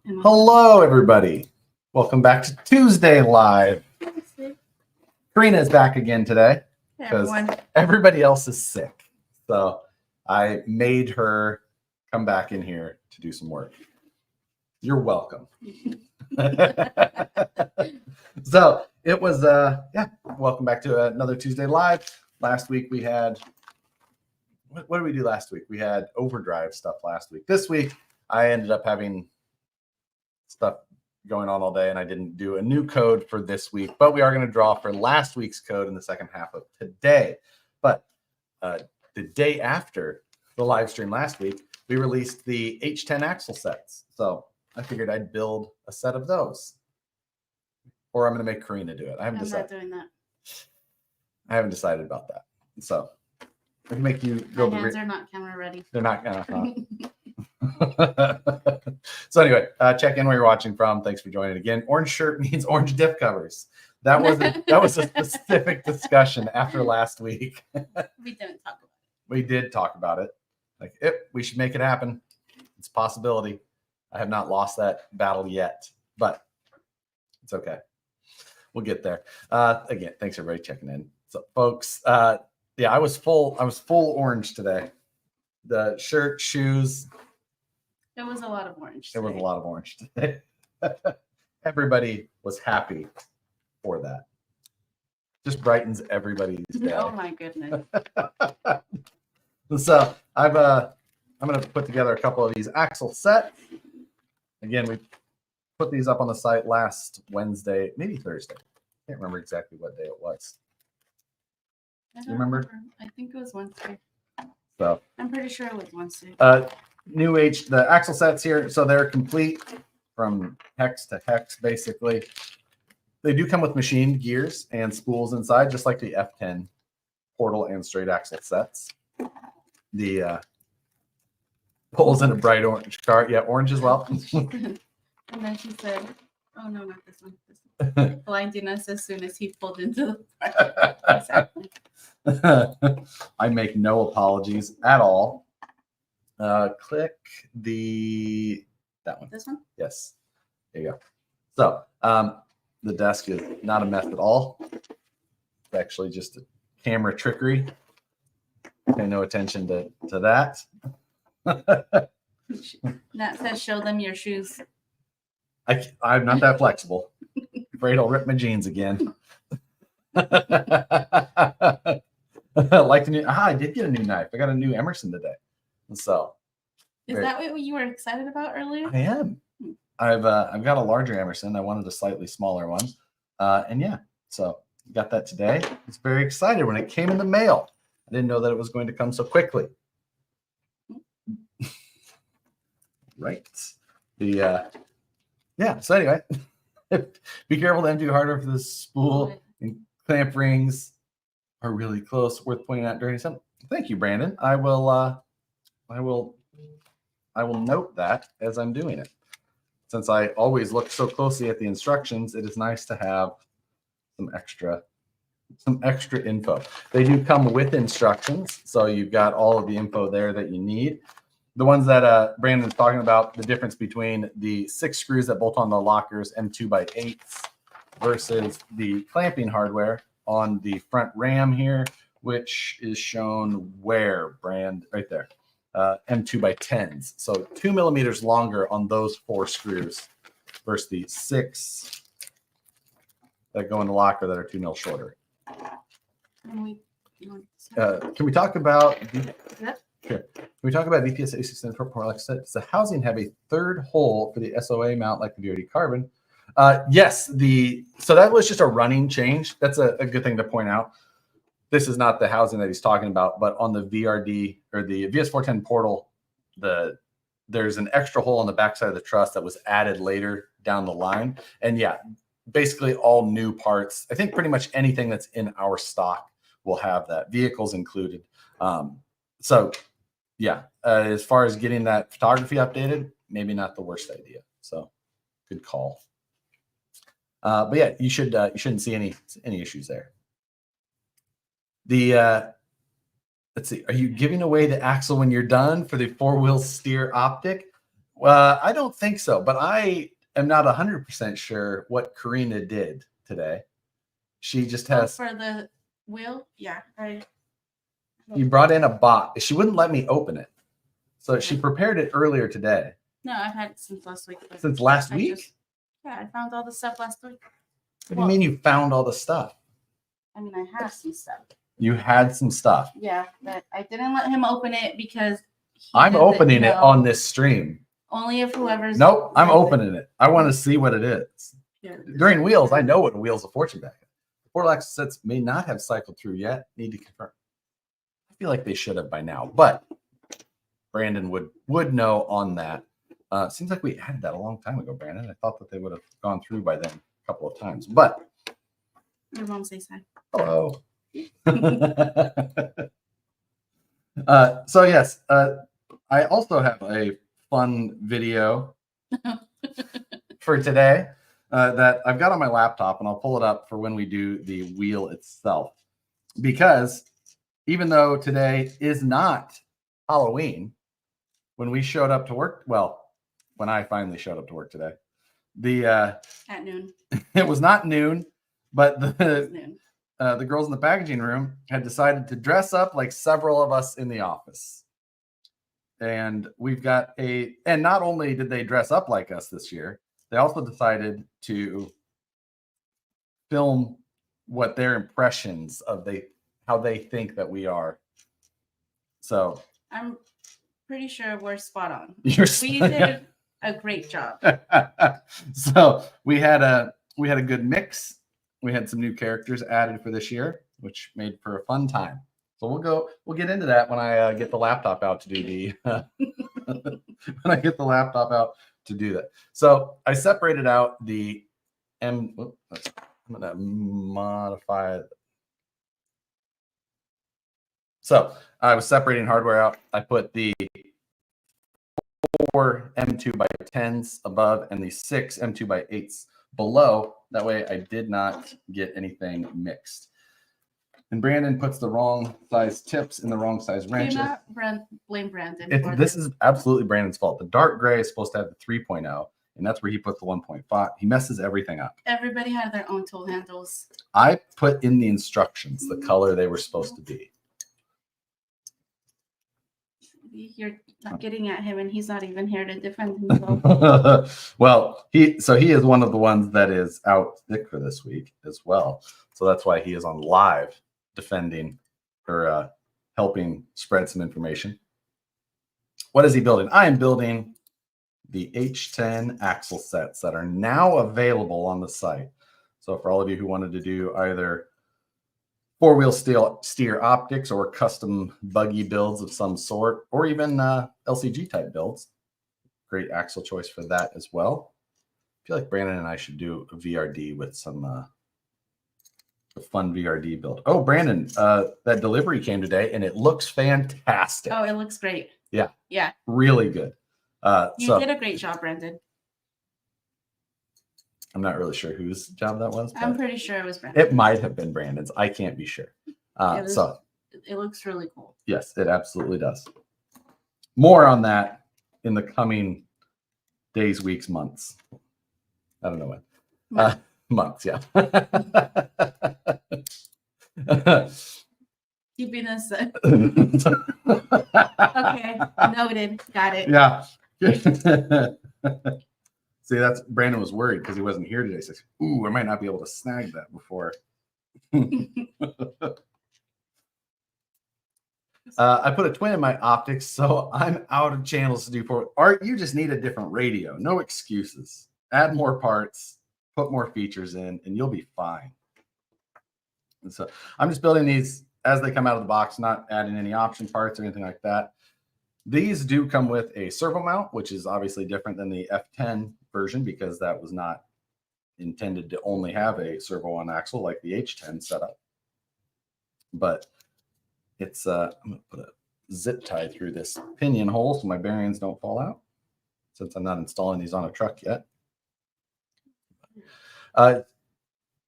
Hello, everybody. Welcome back to Tuesday Live. Karina is back again today because everybody else is sick. So I made her come back in here to do some work. You're welcome. So it was, welcome back to another Tuesday Live. Last week we had, what did we do last week? We had overdrive stuff last week. This week I ended up having stuff going on all day and I didn't do a new code for this week, but we are going to draw for last week's code in the second half of today. But the day after the live stream last week, we released the H10 axle sets. So I figured I'd build a set of those. Or I'm going to make Karina do it. I'm not doing that. I haven't decided about that. So I can make you go. My hands are not camera ready. They're not So anyway, check in where you're watching from. Thanks for joining again. Orange shirt means orange diff covers. That was a specific discussion after last week. We didn't talk about it. We did talk about it. Like, we should make it happen. It's a possibility. I have not lost that battle yet, but it's okay. We'll get there. Again, thanks everybody checking in. So folks, yeah, I was full orange today. The shirt, shoes. It was a lot of orange today. It was a lot of orange today. Everybody was happy for that. Just brightens everybody's day. Oh my goodness. So I'm gonna put together a couple of these axle sets. Again, we put these up on the site last Wednesday, maybe Thursday. Can't remember exactly what day it was. You remember? I think it was Wednesday. So I'm pretty sure it was Wednesday. The axle sets here, so they're complete from hex to hex, basically. They do come with machined gears and spools inside, just like the F10 portal and straight axle sets. The pulls in a bright orange car. Yeah, orange as well. And then she said, oh no, not this one. This one. Blinding us as soon as he pulled into the front. Exactly. I make no apologies at all. Click that one. This one? Yes. There you go. So the desk is not a mess at all. It's actually just a camera trickery. Pay no attention to that. Nat says, show them your shoes. I'm not that flexible. Afraid I'll rip my jeans again. Like the new. I did get a new knife. I got a new Emerson today. So. Is that what you were excited about earlier? I am. I've got a larger Emerson. I wanted a slightly smaller one, and yeah, so got that today. I was very excited when it came in the mail. I didn't know that it was going to come so quickly. Right. Yeah. So anyway, be careful to empty hardware for the spool and clamp rings are really close. Worth pointing out during some. Thank you, Brandon. I will note that as I'm doing it. Since I always look so closely at the instructions, it is nice to have some extra info. They do come with instructions, so you've got all of the info there that you need. The ones that Brandon's talking about, the difference between the 6 screws that bolt on the lockers M2x8s versus the clamping hardware on the front ram here, which is shown where, Brand? Right there. M2x10s. So 2 millimeters longer on those 4 screws versus the 6 that go in the locker that are 2 mil shorter. Can we talk about? Sure. Can we talk about VPS 864 port? Like I said, does the housing have a third hole for the SOA mount like the VRD carbon? Yes. So that was just a running change. That's a good thing to point out. This is not the housing that he's talking about, but on the VRD or the VS410 portal, there's an extra hole on the backside of the truss that was added later down the line. And yeah, basically all new parts. I think pretty much anything that's in our stock will have that, vehicles included. So yeah, as far as getting that photography updated, maybe not the worst idea. So good call. But yeah, you shouldn't see any issues there. Let's see. Are you giving away the axle when you're done for the 4-wheel steer optic? I don't think so, but I am not 100% sure what Karina did today. She just has. For the wheel, yeah. You brought in a box. She wouldn't let me open it, so she prepared it earlier today. No, I've had it since last week. Since last week? Yeah, I found all the stuff last week. What do you mean you found all the stuff? I mean, I have some stuff. You had some stuff. Yeah, but I didn't let him open it because I'm opening it on this stream. Only if whoever's. Nope, I'm opening it. I want to see what it is. Yeah. During wheels, I know what a Wheels of Fortune bag is. The portal access sets may not have cycled through yet. Need to confirm. I feel like they should have by now, but Brandon would know on that. Seems like we added that a long time ago, Brandon. I thought that they would have gone through by then a couple of times, but. Your mom says hi. Hello. So yes, I also have a fun video for today that I've got on my laptop, and I'll pull it up for when we do the wheel itself. Because even though today is not Halloween, when we showed up to work, well, when I finally showed up to work today, at noon. It was not noon, but Noon. The girls in the packaging room had decided to dress up like several of us in the office. And we've got and not only did they dress up like us this year, they also decided to film what their impressions of how they think that we are. So I'm pretty sure we're spot on. We did a great job. So we had a good mix. We had some new characters added for this year, which made for a fun time. So we'll get into that when I get the laptop out to do that. So I separated out the I'm gonna modify it. So I was separating hardware out. I put the 4 M2 by 10s above and the 6 M2 by 8s below. That way I did not get anything mixed. And Brandon puts the wrong size tips in the wrong size wrenches. Do not blame Brandon. This is absolutely Brandon's fault. The dark gray is supposed to have the 3.0, and that's where he puts the 1.5. He messes everything up. Everybody had their own tool handles. I put in the instructions the color they were supposed to be. You're not getting at him, and he's not even here to defend himself. Well, he is one of the ones that is out sick for this week as well. So that's why he is on live defending or helping spread some information. What is he building? I am building the H10 axle sets that are now available on the site. So for all of you who wanted to do either four-wheel steer optics or custom buggy builds of some sort, or even LCG type builds, great axle choice for that as well. I feel like Brandon and I should do a VRD with some a fun VRD build. Oh, Brandon, that delivery came today and it looks fantastic. Oh, it looks great. Yeah. Yeah. Really good. You did a great job, Brandon. I'm not really sure whose job that was. I'm pretty sure it was Brandon. It might have been Brandon's. I can't be sure. It looks really cool. Yes, it absolutely does. More on that in the coming days, weeks, months. I don't know when. Months, yeah. Keeping us. Okay, noted. Got it. Yeah. See, that's Brandon was worried because he wasn't here today. He says, "Ooh, I might not be able to snag that before." I put a twin in my optics, so I'm out of channels to do for art. You just need a different radio. No excuses. Add more parts, put more features in, and you'll be fine. And so I'm just building these as they come out of the box, not adding any option parts or anything like that. These do come with a servo mount, which is obviously different than the F10 version because that was not intended to only have a servo on axle like the H10 setup. But it's I'm gonna put a zip tie through this pinion hole so my bearings don't fall out, since I'm not installing these on a truck yet.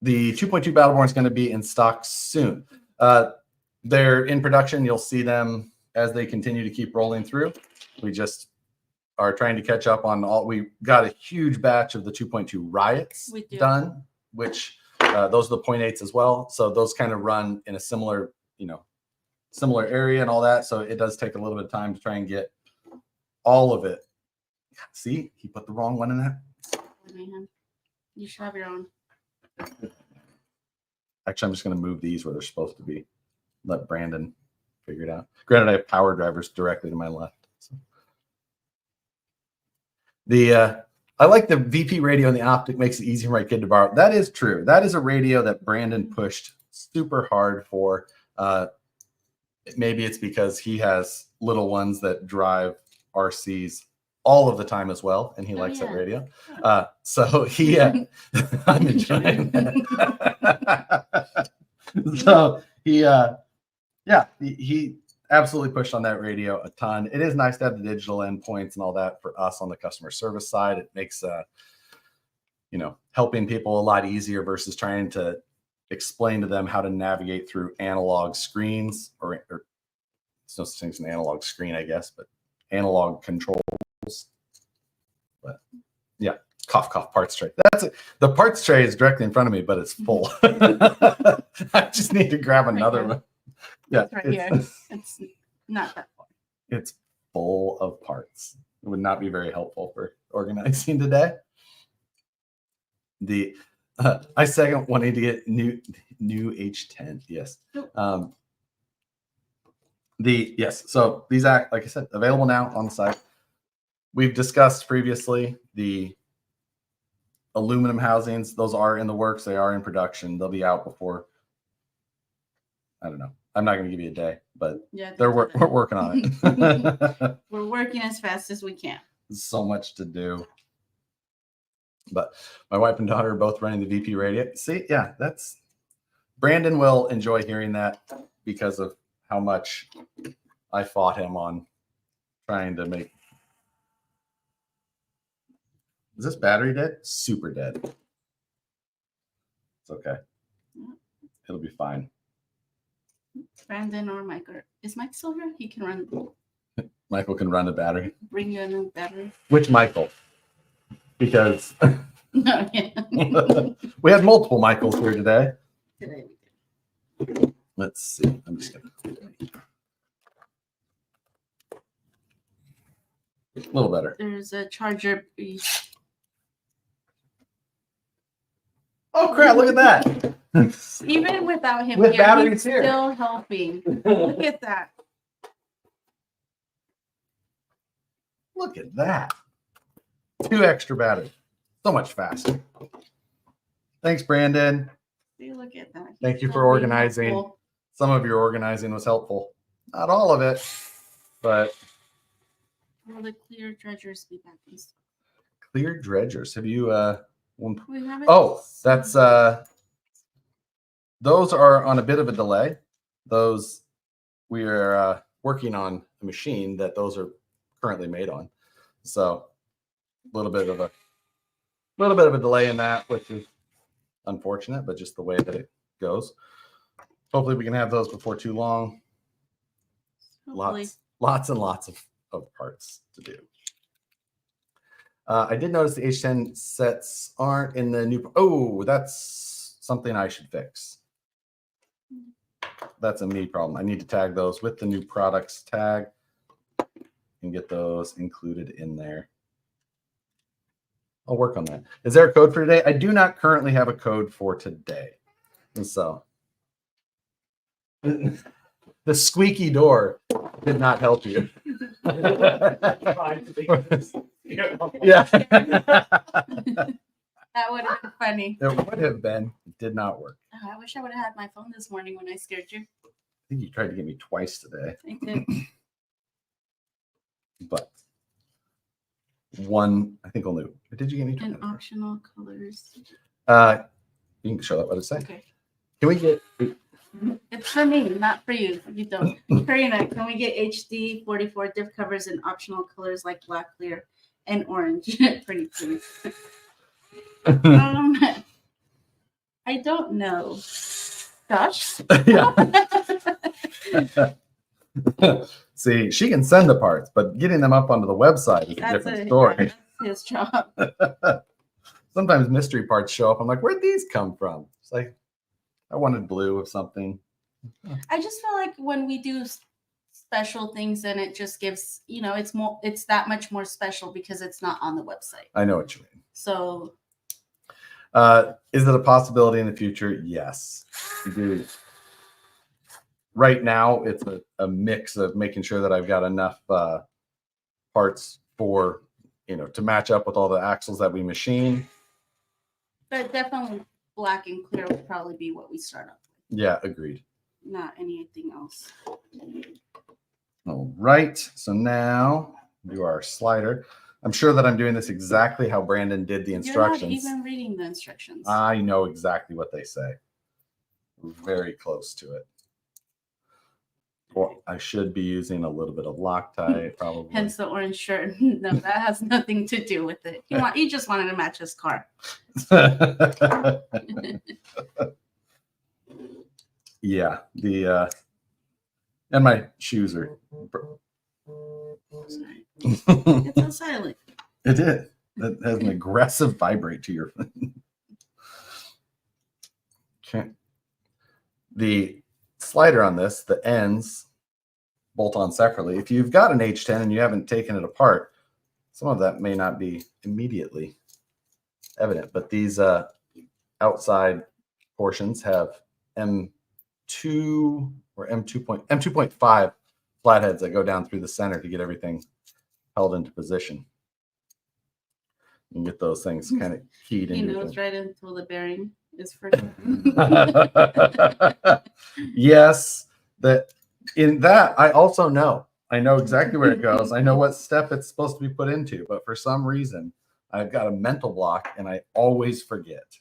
The 2.2 Battleborn is going to be in stock soon. They're in production. You'll see them as they continue to keep rolling through. We just are trying to catch up on all. We got a huge batch of the 2.2 riots We do. done, which those are the 0.8s as well. So those kind of run in a similar, similar area and all that. So it does take a little bit of time to try and get all of it. See, he put the wrong one in there. Man, you should have your own. Actually, I'm just going to move these where they're supposed to be. Let Brandon figure it out. Granted, I have power drivers directly to my left. So. I like the VP radio and the optic makes it easy for my kid to borrow. That is true. That is a radio that Brandon pushed super hard for. Maybe it's because he has little ones that drive RCs all of the time as well, and he likes that radio. So he, I'm enjoying that. So he absolutely pushed on that radio a ton. It is nice to have the digital endpoints and all that for us on the customer service side. It makes helping people a lot easier versus trying to explain to them how to navigate through analog screens or it's no such thing as an analog screen, I guess, but analog controls. But yeah, cough, parts tray. That's it. The parts tray is directly in front of me, but it's full. I just need to grab another one. Yeah, it's right here. It's not that far. It's full of parts. It would not be very helpful for organizing today. I second wanting to get new H10. Yes. So these act, like I said, available now on the site. We've discussed previously the aluminum housings. Those are in the works. They are in production. They'll be out before, I don't know. I'm not going to give you a day, but yeah, we're working on it. We're working as fast as we can. So much to do. But my wife and daughter are both running the VP radio. See, yeah, Brandon will enjoy hearing that because of how much I fought him on trying to make. Is this battery dead? Super dead. It's okay. It'll be fine. Brandon or Mike, is Mike still here? He can run. Michael can run the battery. Bring you a new battery. Which Michael? Because No, yeah. we had multiple Michaels here today. Let's see. I'm just gonna a little better. There's a charger. Oh crap! Look at that. Even without him With here, batteries he's here. still helping. Look at that. Look at that. 2 extra batteries. So much faster. Thanks, Brandon. See, look at that. Thank you He's for still being organizing. helpful. Some of your organizing was helpful. Not all of it, but Will the clear dredgers be back in stock? clear dredgers. Have you We haven't. Oh, that's those are on a bit of a delay. Those we are working on a machine that those are currently made on. So a little bit of a delay in that, which is unfortunate, but just the way that it goes. Hopefully we can have those before too long. Hopefully. Lots and lots of parts to do. I did notice the H10 sets aren't in the new. Oh, that's something I should fix. That's a me problem. I need to tag those with the new products tag and get those included in there. I'll work on that. Is there a code for today? I do not currently have a code for today. And so the squeaky door did not help you. Yeah. That would have been funny. It would have been. It did not work. Oh, I wish I would have had my phone this morning when I scared you. I think you tried to get me twice today. I did. But one, I think only. Did you get me twice? And optional colors. You can show that what it says. Okay. Can we get? It's for me, not for you. You don't. Karina, can we get HD 44 diff covers in optional colors like black, clear, and orange? Pretty please. I don't know. Gosh. Yeah. See, she can send the parts, but getting them up onto the website is a different story. Yeah, that's his job. Sometimes mystery parts show up. I'm like, where'd these come from? It's like, I wanted blue of something. I just feel like when we do special things, then it just gives, it's that much more special because it's not on the website. I know what you mean. So, is it a possibility in the future? Yes. Right now, it's a mix of making sure that I've got enough parts for, to match up with all the axles that we machine. but definitely black and clear would probably be what we start off with. Yeah, agreed. Not anything else. All right. So now do our slider. I'm sure that I'm doing this exactly how Brandon did the instructions. You're not even reading the instructions. I know exactly what they say. Very close to it. Well, I should be using a little bit of Loctite, probably. Hence the orange shirt. No, that has nothing to do with it. He just wanted to match his car. Yeah, and my shoes are. Sorry. It's so silent. It did. That has an aggressive vibrate to your. Okay. The slider on this, the ends bolt on separately. If you've got an H10 and you haven't taken it apart, some of that may not be immediately evident, but these outside portions have M2 or M2.5 flatheads that go down through the center to get everything held into position. You can get those things kind of keyed in. He knows right until the bearing is for. Yes, in that I also know. I know exactly where it goes. I know what step it's supposed to be put into, but for some reason I've got a mental block and I always forget.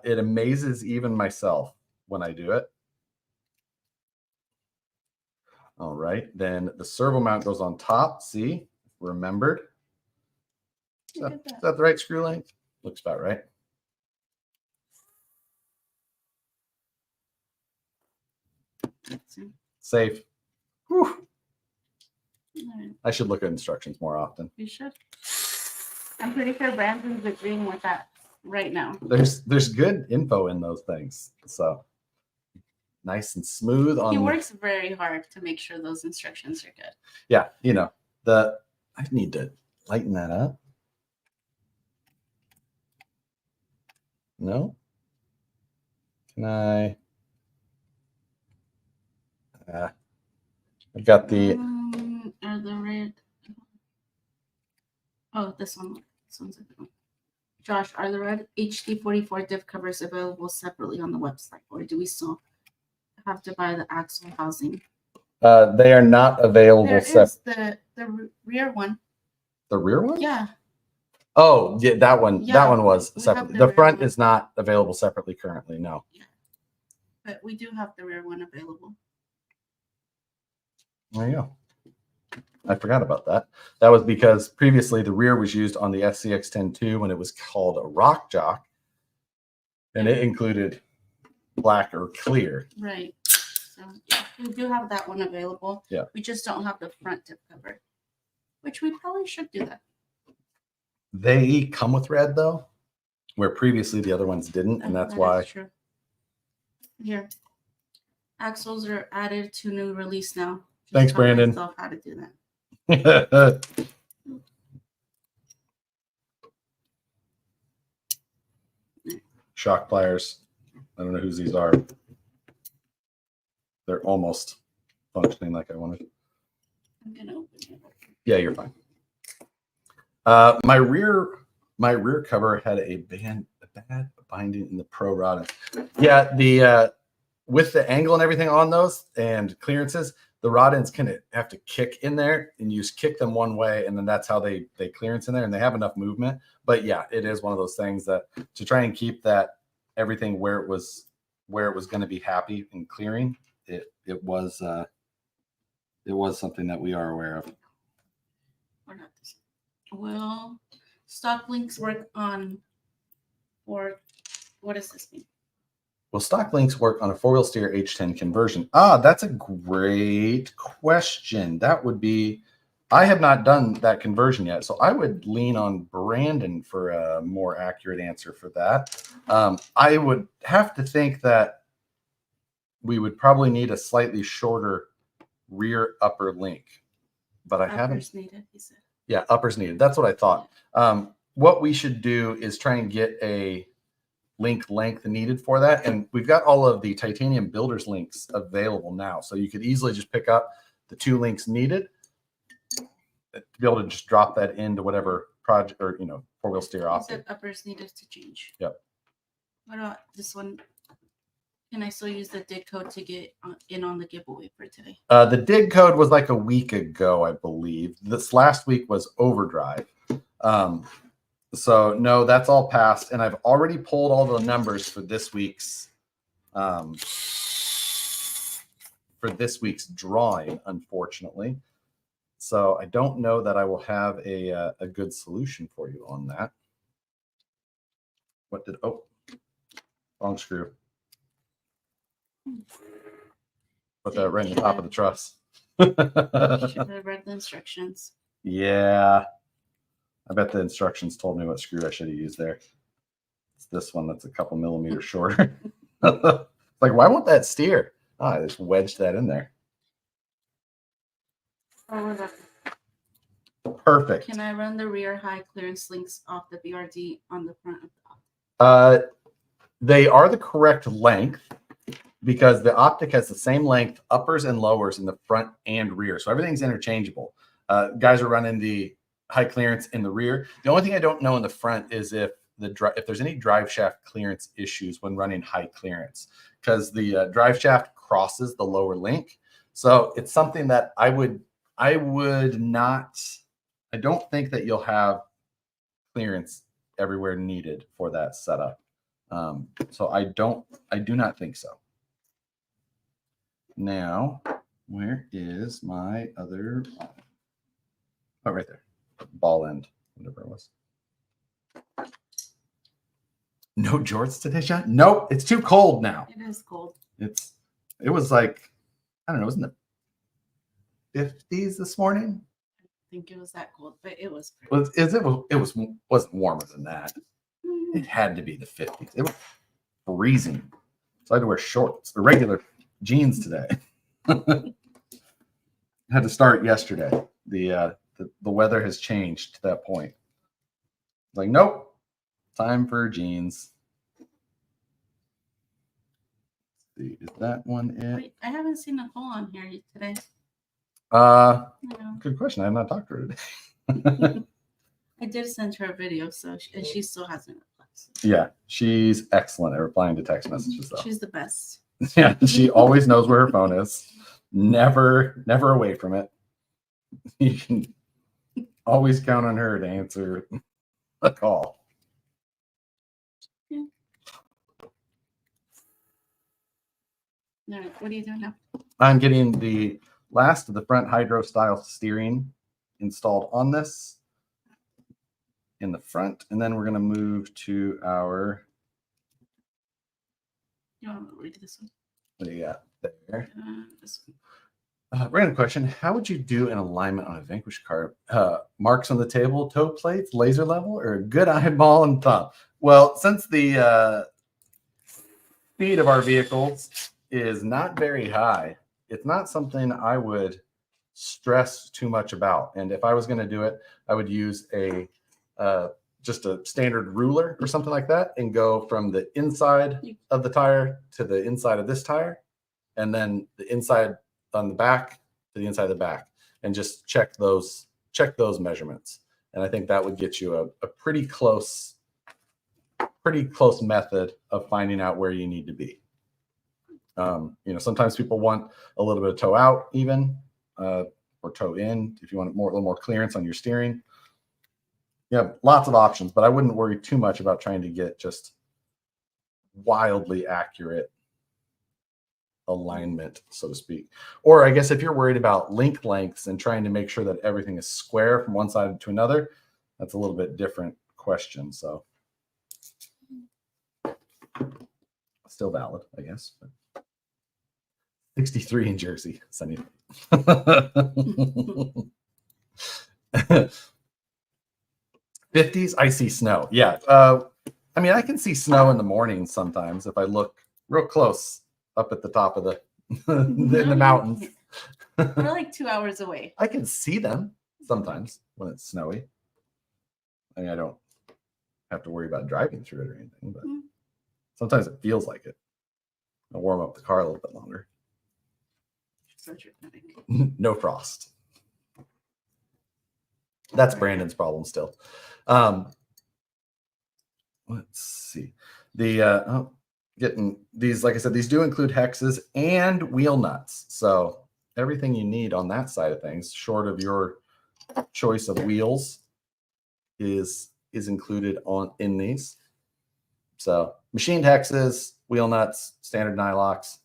It amazes even myself when I do it. All right, then the servo mount goes on top. See, remembered. Is that the right screw length? Looks about right. Safe. Whew. I should look at instructions more often. You should. I'm pretty sure Brandon's agreeing with that right now. There's good info in those things. So nice and smooth on. He works very hard to make sure those instructions are good. Yeah, I need to lighten that up. No? Can I? I've got the. Are the red? Oh, this one. This one's a good one. Josh, are the red HD44 diff covers available separately on the website, or do we still have to buy the axle housing? They are not available. There is the rear one. The rear one? Yeah. Oh, yeah, that one. Yeah, that one was separately. The front one. is not available separately currently. No. Yeah. But we do have the rear one available. There you go. I forgot about that. That was because previously the rear was used on the SCX-10-2 when it was called a rock jock, and it included black or clear. Right. So yeah, we do have that one available. Yeah. We just don't have the front tip cover, which we probably should do that. They come with red though, where previously the other ones didn't, and that's why. True. Here, axles are added to new release now. Thanks, Brandon. Myself how to do that. Shock pliers. I don't know whose these are. They're almost functioning like I wanted. I'm gonna open it. Yeah, you're fine. My rear cover had a bad binding in the pro rod. Yeah, the with the angle and everything on those and clearances, the rod ends kind of have to kick in there, and you just kick them one way, and then that's how they clearance in there, and they have enough movement. But yeah, it is one of those things that to try and keep that everything where it was going to be happy and clearing. It was something that we are aware of. Or not this. Will stock links work on, or what does this mean? will stock links work on a four-wheel steer H10 conversion? Ah, that's a great question. That would be, I have not done that conversion yet, so I would lean on Brandon for a more accurate answer for that. I would have to think that we would probably need a slightly shorter rear upper link, but I haven't. Uppers needed, he said. Yeah, uppers needed. That's what I thought. What we should do is try and get a link length needed for that. And we've got all of the titanium builders links available now. So you could easily just pick up the 2 links needed to be able to just drop that into whatever project or, four-wheel steer He optic. said uppers needed to change. Yep. What about this one? Can I still use the dig code to get in on the giveaway for today? The dig code was like a week ago, I believe. This last week was overdrive. So no, that's all passed. And I've already pulled all the numbers for this week's drawing, unfortunately. So I don't know that I will have a good solution for you on that. Wrong screw. Put that right in the top of the truss. Should have read the instructions. Yeah. I bet the instructions told me what screw I should have used there. It's this one that's a couple millimeters shorter. Like, why won't that steer? I just wedged that in there. Perfect. Can I run the rear high clearance links off the BRD on the front of the optic? They are the correct length because the optic has the same length uppers and lowers in the front and rear. So everything's interchangeable. Guys are running the high clearance in the rear. The only thing I don't know in the front is if there's any drive shaft clearance issues when running high clearance, because the drive shaft crosses the lower link. So it's something that I don't think that you'll have clearance everywhere needed for that setup. So I do not think so. Now, where is my other? Oh, right there. Ball end, whatever it was. No jorts today, John? Nope, it's too cold now. It is cold. It was like, I don't know, it was in the 50s this morning. I think it was that cold, but it was. Wasn't warmer than that. It had to be the 50s. It was freezing. So I had to wear shorts, the regular jeans today. Had to start yesterday. The weather has changed to that point. Like, nope, time for jeans. Let's see, is that one it? Wait, I haven't seen Nicole on here today. Good question. I have not talked to her today. I did send her a video, and she still hasn't replied. Yeah, she's excellent at replying to text messages, though. She's the best. Yeah, she always knows where her phone is. Never away from it. You can always count on her to answer a call. Yeah. All right, what are you doing now? I'm getting the last of the front hydro style steering installed on this in the front, and then we're going to move to our. You want to read this one? What do you got there? This one. Random question. How would you do an alignment on a Vanquish car? Marks on the table, toe plates, laser level, or a good eyeball and thumb? Well, since the speed of our vehicles is not very high, it's not something I would stress too much about. And if I was going to do it, I would use just a standard ruler or something like that and go from the inside of the tire to the inside of this tire, and then the inside on the back to the inside of the back, and just check those measurements. And I think that would get you a pretty close method of finding out where you need to be. Sometimes people want a little bit of toe out even, or toe in if you want a little more clearance on your steering. You have lots of options, but I wouldn't worry too much about trying to get just wildly accurate alignment, so to speak. Or I guess if you're worried about link lengths and trying to make sure that everything is square from one side to another, that's a little bit different question. So still valid, I guess. But 63 in Jersey, sunny. 50s, I see snow. Yeah. I mean, I can see snow in the morning sometimes if I look real close up at the top of the in the mountains. We're like 2 hours away. I can see them sometimes when it's snowy. I mean, I don't have to worry about driving through it or anything, but sometimes it feels like it. I'll warm up the car a little bit longer. So dramatic. No frost. That's Brandon's problem still. Let's see. The getting these, like I said, these do include hexes and wheel nuts. So everything you need on that side of things, short of your choice of wheels, is included in these. So machined hexes, wheel nuts, standard nylocks,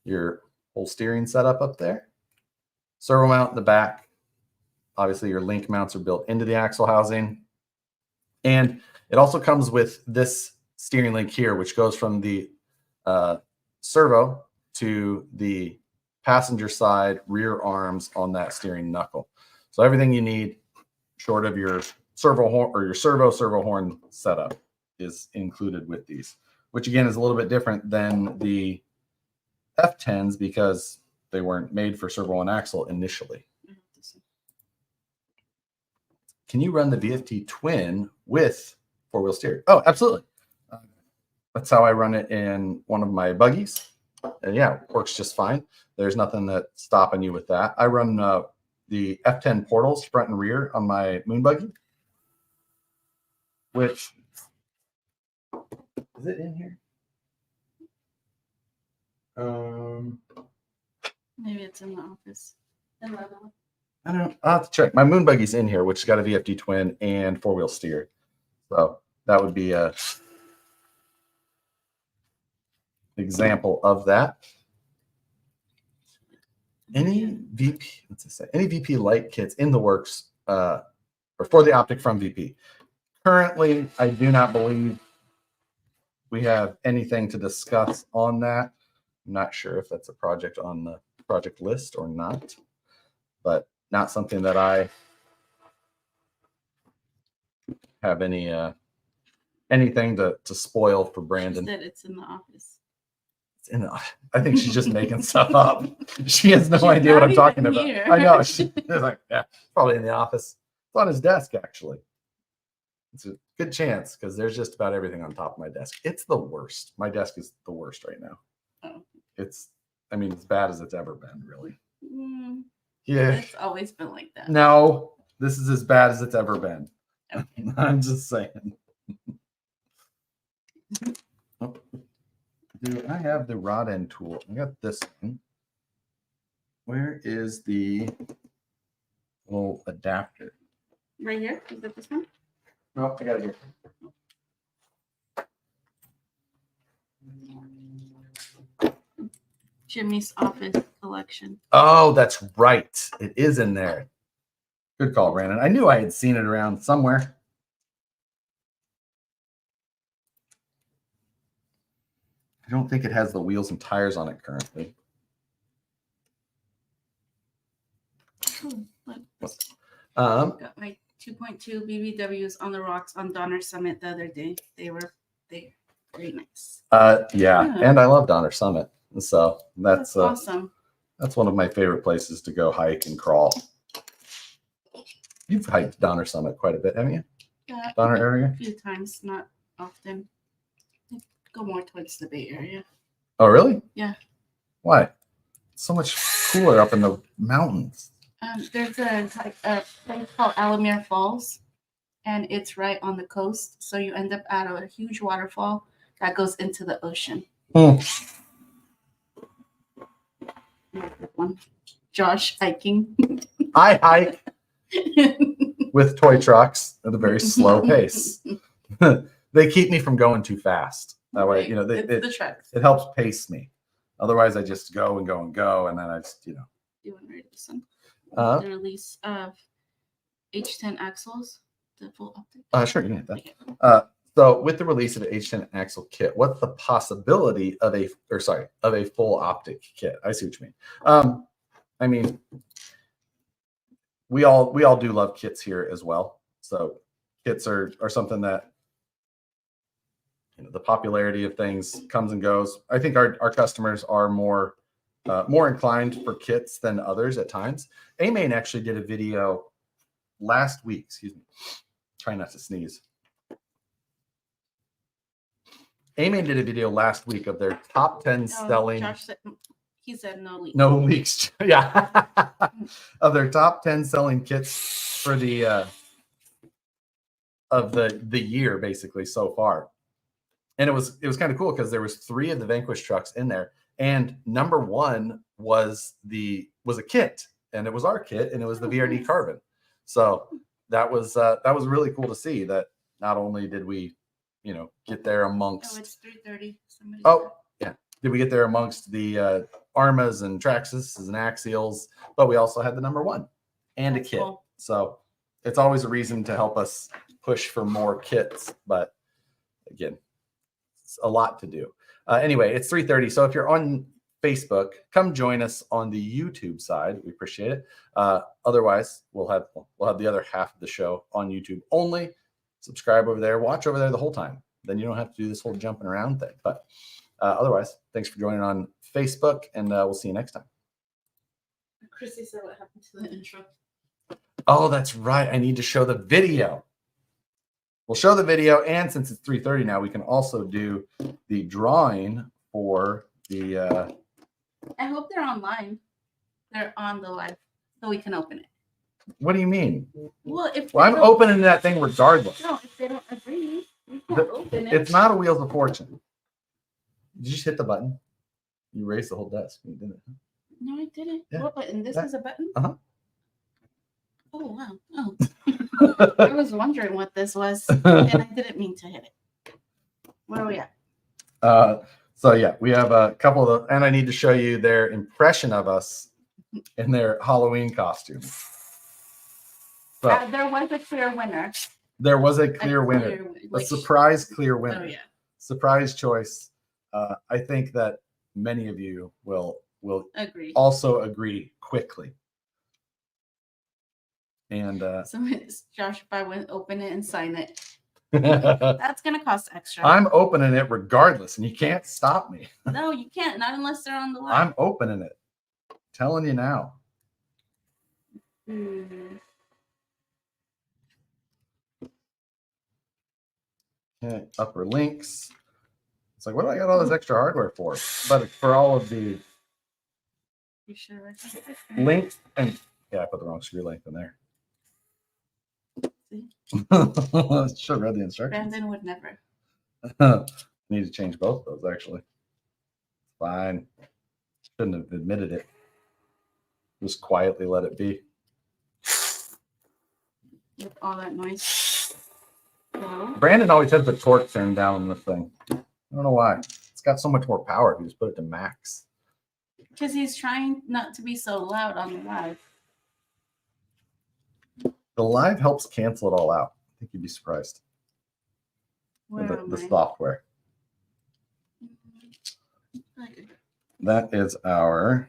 your whole steering setup up there, servo mount in the back. Obviously, your link mounts are built into the axle housing, and it also comes with this steering link here, which goes from the servo to the passenger side rear arms on that steering knuckle. So everything you need, short of your servo horn or your servo horn setup, is included with these, which again is a little bit different than the F10s because they weren't made for servo and axle initially. Can you run the VFT twin with four-wheel steering? Oh, absolutely. That's how I run it in one of my buggies. And yeah, it works just fine. There's nothing that's stopping you with that. I run the F10 portals front and rear on my moon buggy, which is it in here? Maybe it's in the office. I don't know. I'll have to check. My moon buggy's in here, which has got a VFD twin and four-wheel steer. So that would be a example of that. Any VP, what's it say? Any VP light kits in the works or for the Optic from VP? Currently, I do not believe we have anything to discuss on that. I'm not sure if that's a project on the project list or not, but not something that I have any anything to spoil for Brandon. She said it's in the office. It's in the, I think she's just making stuff up. She has no idea what I'm talking about. Here. I know. She's like, yeah, probably in the office. It's on his desk, actually. It's a good chance because there's just about everything on top of my desk. It's the worst. My desk is the worst right now. Oh. It's, I mean, as bad as it's ever been, really. Yeah. It's always been like that. No, this is as bad as it's ever been. Okay. I'm just saying. Oh, do I have the rod end tool? I got this one. Where is the little adapter? Right here? Is that this one? No, I got it here. Jimmy's office collection. Oh, that's right. It is in there. Good call, Brandon. I knew I had seen it around somewhere. I don't think it has the wheels and tires on it currently. Got my 2.2 BBWs on the rocks on Donner Summit the other day. They were very nice. Yeah, and I love Donner Summit. So that's awesome. That's one of my favorite places to go hike and crawl. You've hiked Donner Summit quite a bit, haven't you? Yeah, Donner area? A few times, not often. I go more towards the Bay Area. Oh, really? Yeah. Why? It's so much cooler up in the mountains. There's a place called Alamere Falls, and it's right on the coast. So you end up at a huge waterfall that goes into the ocean. Josh hiking. I hike with toy trucks at a very slow pace. They keep me from going too fast. That way, you know, the trucks. It helps pace me. Otherwise, I just go and go and go, and then I just, you know. You want to read this one? The release of H10 axles, the full update. Sure, you can hit that. So with the release of the H10 axle kit, what's the possibility of a full optic kit? I see what you mean. I mean, we all do love kits here as well. So kits are something that, you know, the popularity of things comes and goes. I think our customers are more inclined for kits than others at times. Amain actually did a video last week. Excuse me. Try not to sneeze. Amain did a video last week of their top 10 selling. Josh said, he said no leaks. No leaks. Yeah. Of their top 10 selling kits for the of the year, basically, so far. And it was kind of cool because there was 3 of the Vanquish trucks in there, and number 1 was a kit, and it was our kit, and it was the VRD Carbon. So that was really cool to see that not only did we, you know, get there amongst. Oh, it's 3:30. Yeah. Did we get there amongst the Armas and Traxxas and Axials, but we also had the number 1 and a kit. Cool. So it's always a reason to help us push for more kits. But again, it's a lot to do. Anyway, it's 3:30. So if you're on Facebook, come join us on the YouTube side. We appreciate it. Otherwise, we'll have the other half of the show on YouTube only. Subscribe over there. Watch over there the whole time. Then you don't have to do this whole jumping around thing. But otherwise, thanks for joining on Facebook, and we'll see you next time. Chrissy said what happened to the intro. Oh, that's right. I need to show the video. We'll show the video, and since it's 3:30 now, we can also do the drawing for the. I hope they're online. They're on the live, so we can open it. What do you mean? Well, I'm opening that thing regardless. No, if they don't agree, we can't open it. It's not a Wheels of Fortune. Did you just hit the button? You raised the whole desk. You didn't. No, I didn't. Yeah. What button? This is a button? Uh-huh. Oh, wow. Oh. I was wondering what this was, and I didn't mean to hit it. Where are we at? So, yeah, we have a couple of and I need to show you their impression of us in their Halloween costumes. So, There was a clear winner. There was a clear winner. A surprise clear winner. Oh, yeah. Surprise choice. I think that many of you will Agree. also agree quickly. And So Josh, if I went open it and sign it, that's gonna cost extra. I'm opening it regardless, and you can't stop me. No, you can't. Not unless they're on the line. I'm opening it. Telling you now. Okay, upper links. It's like, what do I got all this extra hardware for? But for all of the You sure? links and yeah, I put the wrong screw length in there. See? Should have read the instructions. Brandon would never. Need to change both of those actually. Fine. Shouldn't have admitted it. Just quietly let it be. With all that noise. No. Brandon always has the torque turned down on this thing. I don't know why. It's got so much more power if you just put it to max. Because he's trying not to be so loud on the live. The live helps cancel it all out. I think you'd be surprised. Where The am I? software. Okay. That is our.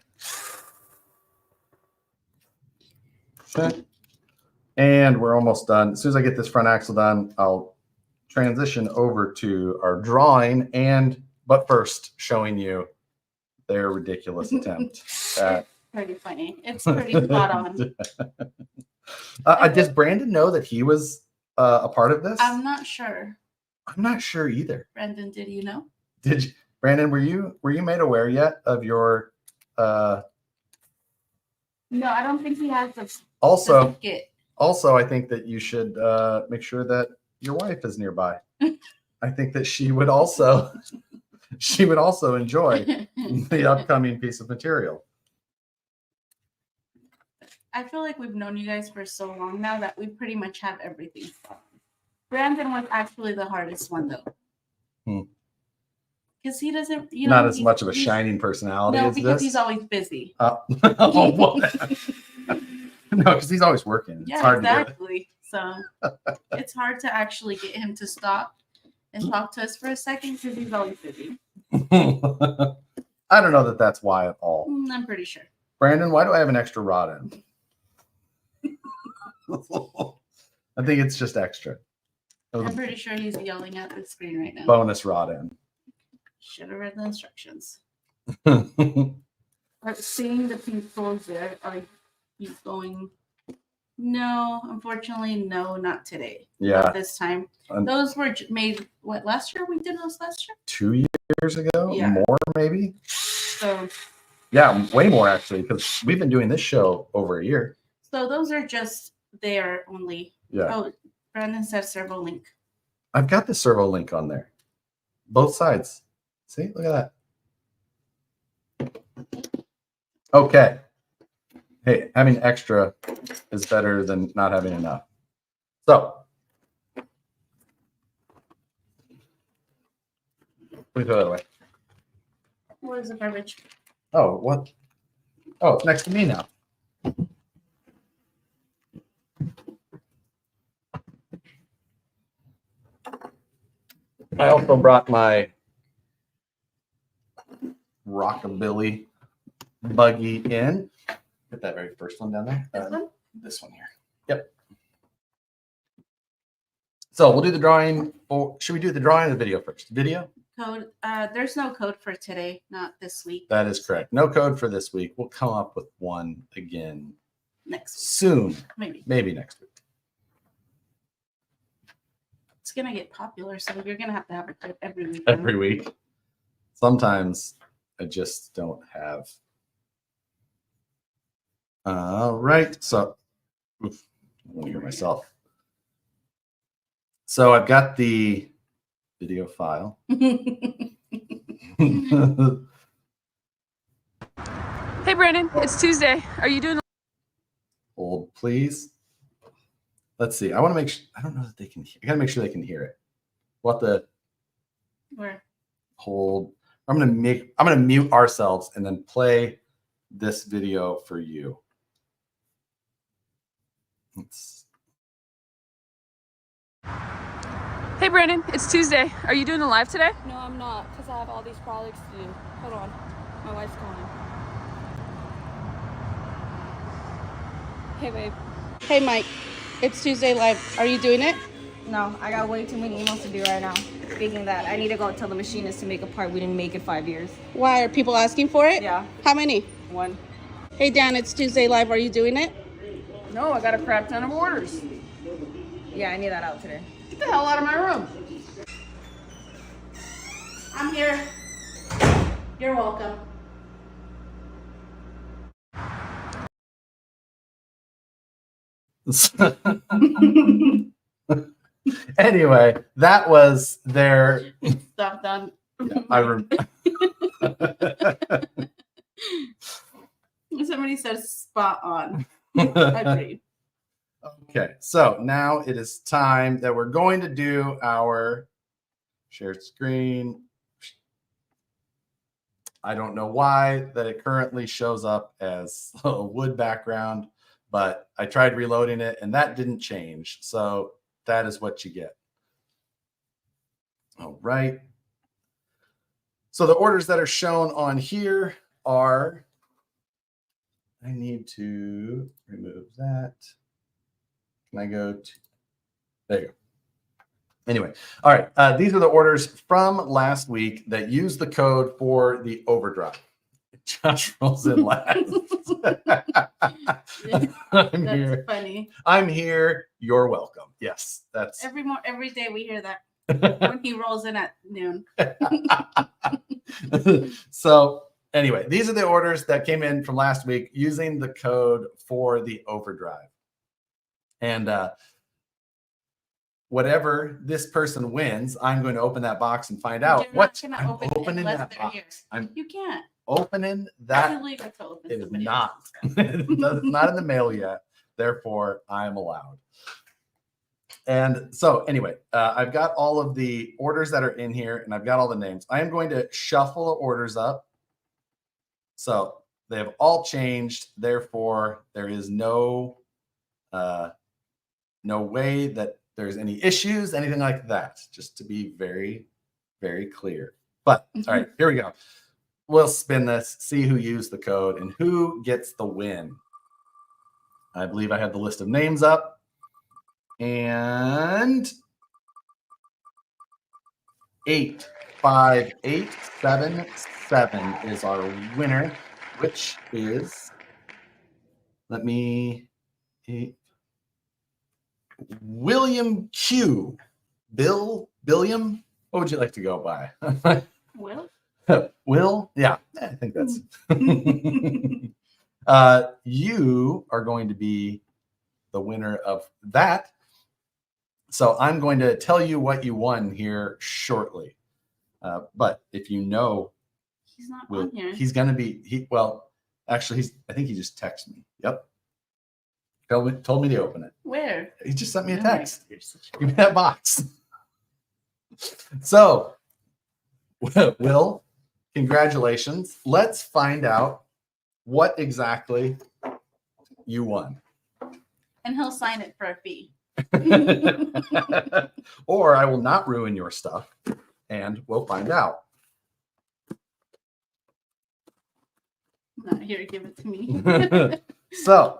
Okay. And we're almost done. As soon as I get this front axle done, I'll transition over to our drawing but first showing you their ridiculous attempt at. Pretty funny. It's pretty spot on. Does Brandon know that he was a part of this? I'm not sure. I'm not sure either. Brandon, did you know? Did you, Brandon? Were you made aware yet of your? No, I don't think he has the Also, I think that you should make sure that your wife is nearby. I think that she would also enjoy the upcoming piece of material. I feel like we've known you guys for so long now that we pretty much have everything. Brandon was actually the hardest one though. Because he doesn't, not as much of a shining personality as because this. he's always busy. Oh, what? No, because he's always working. It's Yeah, hard exactly. So it's hard to actually get him to stop and talk to us for a second because he's always busy. I don't know that that's why at all. I'm pretty sure. Brandon, why do I have an extra rod in? I think it's just extra. I'm pretty sure he's yelling at the screen right now. Bonus rod in. Should have read the instructions. Seeing the people there, are you going? No, unfortunately, no, not today. Yeah. Not this time. Those were made, what, last year? We did those last year? 2 years ago? Yeah. More, maybe? So. Yeah, way more, actually, because we've been doing this show over a year. So those are just there only. Yeah. Oh, Brandon said servo link. I've got the servo link on there. Both sides. See? Look at that. Okay. Hey, having extra is better than not having enough. So, we throw that away. What is the garbage? Oh, what? Oh, it's next to me now. I also brought my rockabilly buggy in. Get that very first one down there. This one here. Yep. So we'll do the drawing, or should we do the drawing or the video first? Video? Code. There's no code for today, not this week. That is correct. No code for this week. We'll come up with one again next week. Soon. Maybe next week. It's gonna get popular, so you're gonna have to have a code every week. Every week. Sometimes I just don't have. All right. So, oof, I want to hear myself. So I've got the video file. Hey, Brandon, it's Tuesday. Are you doing? Hold, please. Let's see. I want to make sure. I don't know that they can hear. I got to make sure they can hear it. What the? Where? Hold. I'm gonna mute ourselves and then play this video for you. Hey, Brandon, it's Tuesday. Are you doing a live today? No, I'm not, because I have all these projects to do. Hold on. My wife's calling. Hey, babe. Hey, Mike. It's Tuesday Live. Are you doing it? No, I got way too many emails to do right now. Speaking of that, I need to go tell the machinist to make a part we didn't make in 5 years. Why? Are people asking for it? Yeah. How many? 1. Hey, Dan, it's Tuesday Live. Are you doing it? No, I got a crap ton of orders. Yeah, I need that out today. Get the hell out of my room. I'm here. You're welcome. Anyway, that was their Stuff done. Somebody says spot on. Agreed. Okay, so now it is time that we're going to do our shared screen. I don't know why that it currently shows up as a wood background, but I tried reloading it and that didn't change. So that is what you get. All right. So the orders that are shown on here are, I need to remove that. Can I go to, there you go. Anyway, all right. These are the orders from last week that use the code for the overdrive. Josh rolls in last. I'm That's here. funny. I'm here. You're welcome. Yes, that's Every day we hear that when he rolls in at noon. So anyway, these are the orders that came in from last week using the code for the overdrive. And whatever this person wins, I'm going to open that box and find out what I'm opening that box. You can't. Opening that. It's illegal to open. It is not. It's not in the mail yet. Therefore, I am allowed. And so anyway, I've got all of the orders that are in here and I've got all the names. I am going to shuffle the orders up. So they have all changed. Therefore, there is no way that there's any issues, anything like that, just to be very, very clear. But all right, here we go. We'll spin this, see who used the code and who gets the win. I believe I have the list of names up. And 85877 is our winner, which is, let me, William Q. Billiam? What would you like to go by? Will? Will? Yeah, I think that's. You are going to be the winner of that. So I'm going to tell you what you won here shortly. But if you know, He's not on here. he's going to be, well, actually, I think he just texted me. Yep. Told me to open it. Where? He just sent me a Oh, text. you're such a- Give me that box. So, Will, congratulations. Let's find out what exactly you won. And he'll sign it for a fee. Or I will not ruin your stuff and we'll find out. Not here, give it to me. So,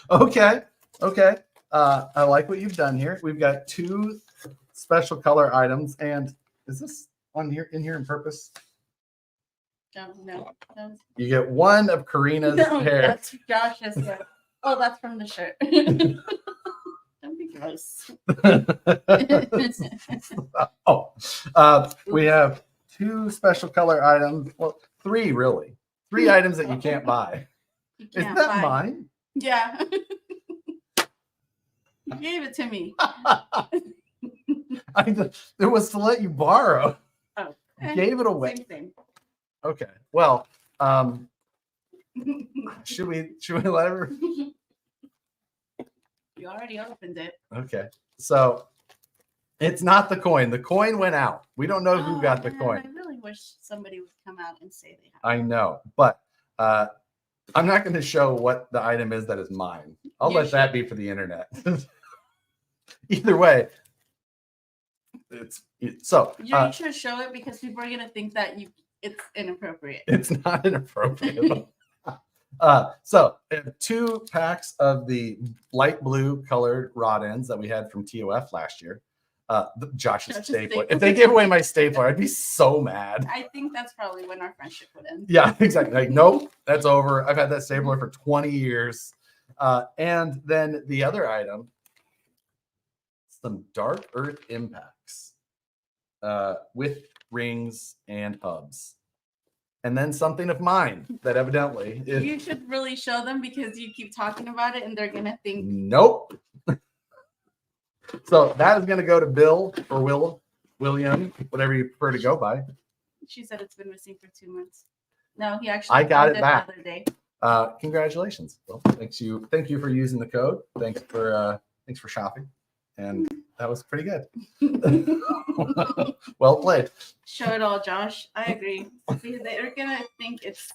okay. I like what you've done here. We've got 2 special color items, and is this on here in here in purpose? No. You get 1 of Karina's No, hair. that's Josh's hair. Oh, that's from the shirt. Don't be gross. We have 2 special color items. Well, 3 really. 3 items that you can't buy. You Isn't can't that buy. mine? Yeah. You gave it to me. It was to let you borrow. Oh, Gave it away. same thing. Okay. Well, should we let her? You already opened it. Okay. So it's not the coin. The coin went out. We don't know who Oh, got the man, coin. I really wish somebody would come out and say they have. I know, but I'm not going to show what the item is that is mine. I'll You let that be for the internet. Either way, so You should show it because people are gonna think that it's inappropriate. it's not inappropriate. So 2 packs of the light blue colored rod ends that we had from TOF last year. Josh's stapler. If they gave away my stapler, I'd be so mad. I think that's probably when our friendship would end. Yeah, exactly. Like, nope, that's over. I've had that stapler for 20 years. And then the other item, some dark earth impacts with rings and hubs. And then something of mine that evidently is. You should really show them because you keep talking about it and they're gonna think. Nope. So that is going to go to Bill or William, whatever you prefer to go by. She said it's been missing for 2 months. No, he actually I got found it back. the other day. Congratulations. Well, thank you for using the code. Thanks for shopping. And that was pretty good. Well played. Show it all, Josh. I agree. See, they're gonna think it's.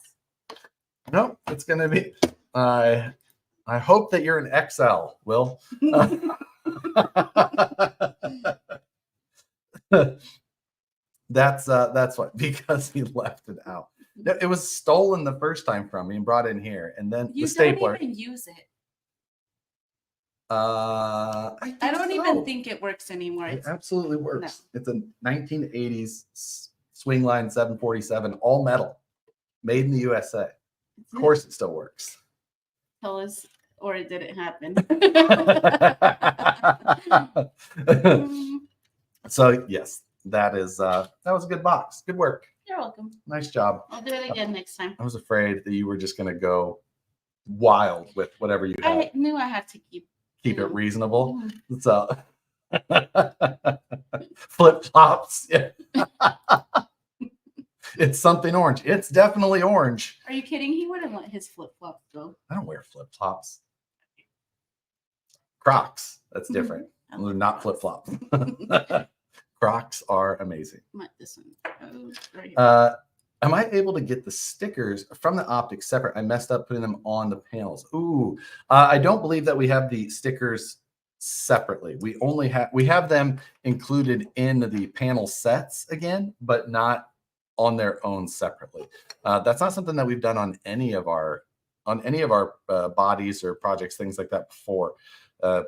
No, it's gonna be. I hope that you're an XL, Will. That's what, because he left it out. No, it was stolen the first time from me and brought in here, and then You the stapler. don't even use it. I I don't so. even think it works anymore. It It's, absolutely works. It's a 1980s swing line 747, all metal, made in the USA. Of course, it still works. tell us, or it didn't happen. So yes, that was a good box. Good work. You're welcome. Nice job. I'll do it again next time. I was afraid that you were just going to go wild with whatever you had. I knew I had to keep Keep it reasonable. Mhm. So flip flops. Yeah. It's something orange. It's definitely orange. Are you kidding? He wouldn't let his flip flops go. I don't wear flip flops. Crocs. That's different. I They're love not flip Crocs. flops. Crocs are amazing. Not this one. Oh, right here. Am I able to get the stickers from the optics separate? I messed up putting them on the panels. Ooh, I don't believe that we have the stickers separately. We have them included in the panel sets again, but not on their own separately. That's not something that we've done on any of our bodies or projects, things like that before. I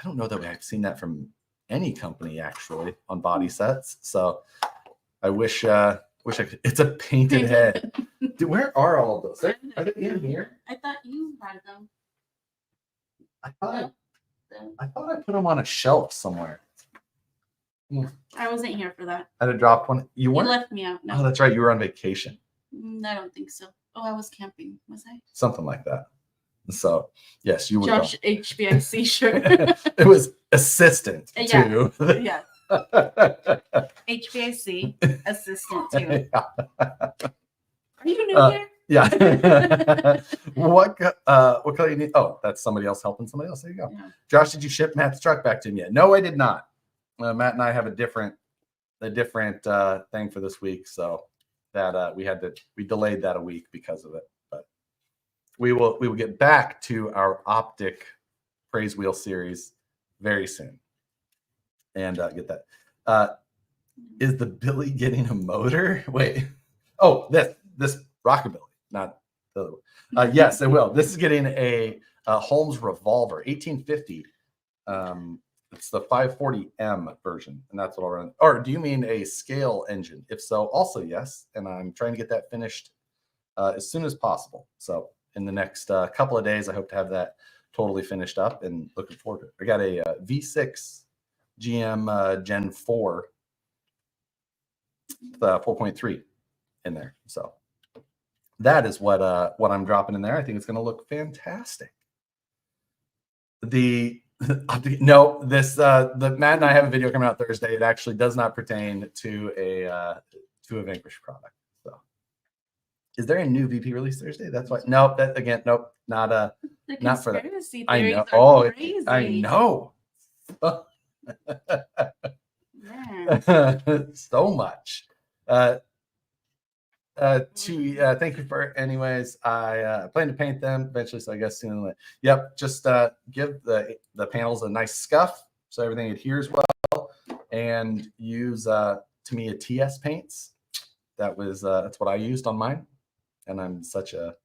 don't know that I've seen that from any company actually on body sets. So I wish I could. It's a painted head. Dude, where are all of those? Are they in here? I thought you had them. I thought I put them on a shelf somewhere. I wasn't here for that. I had dropped one. You You weren't? left me out. Oh, No, that's right. You were on vacation. I don't think so. Oh, I was camping. Was I? Something like that. So yes, you were. Josh HBIC shirt. It was assistant Yeah. to. Yeah, HBIC assistant too. Yeah. Are you new here? Yeah. What color you need? Oh, that's somebody else helping somebody else. There you go. Yeah. Josh, did you ship Matt's truck back to him yet? No, I did not. Matt and I have a different thing for this week, so that we delayed that a week because of it. But we will get back to our optic praise wheel series very soon, and get that. Is the Billy getting a motor? Wait. Oh, this rockabilly, not the other one. Yes, it will. This is getting a Holmes revolver, 1850. It's the 540M version, and that's what I'll run. Or do you mean a scale engine? If so, also yes. And I'm trying to get that finished as soon as possible. So in the next couple of days, I hope to have that totally finished up and looking forward to it. I got a V6 GM Gen 4, 4.3 in there. So that is what I'm dropping in there. I think it's going to look fantastic. No, the Matt and I have a video coming out Thursday. It actually does not pertain to a Vanquish product. So, is there a new VP release Thursday? That's why. No, that again, nope, not The not for that. conspiracy I theories know. are Oh, crazy. I know. Man. So much. Thank you for anyways. I plan to paint them eventually, so I guess soon. Yep, just give the panels a nice scuff so everything adheres well, and use Tamiya TS paints. That's what I used on mine, and I'm such a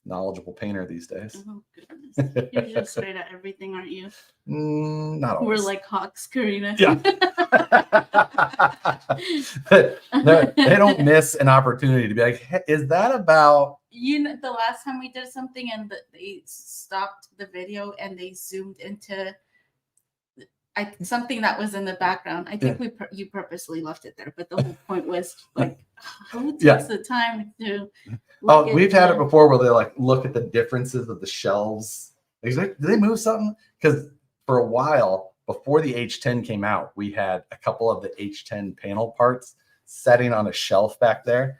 knowledgeable painter these days. Oh goodness. You're just straight at everything, aren't you? Not We're always. like hawks, Karina. Yeah. They don't miss an opportunity to be like, hey, is that about? You know, the last time we did something and they stopped the video and they zoomed into something that was in the background. I think you purposely left it there, but the whole point was like, who takes the time to? Oh, we've had it before where they like look at the differences of the shelves. Do they move something? Because for a while before the H10 came out, we had a couple of the H10 panel parts setting on a shelf back there,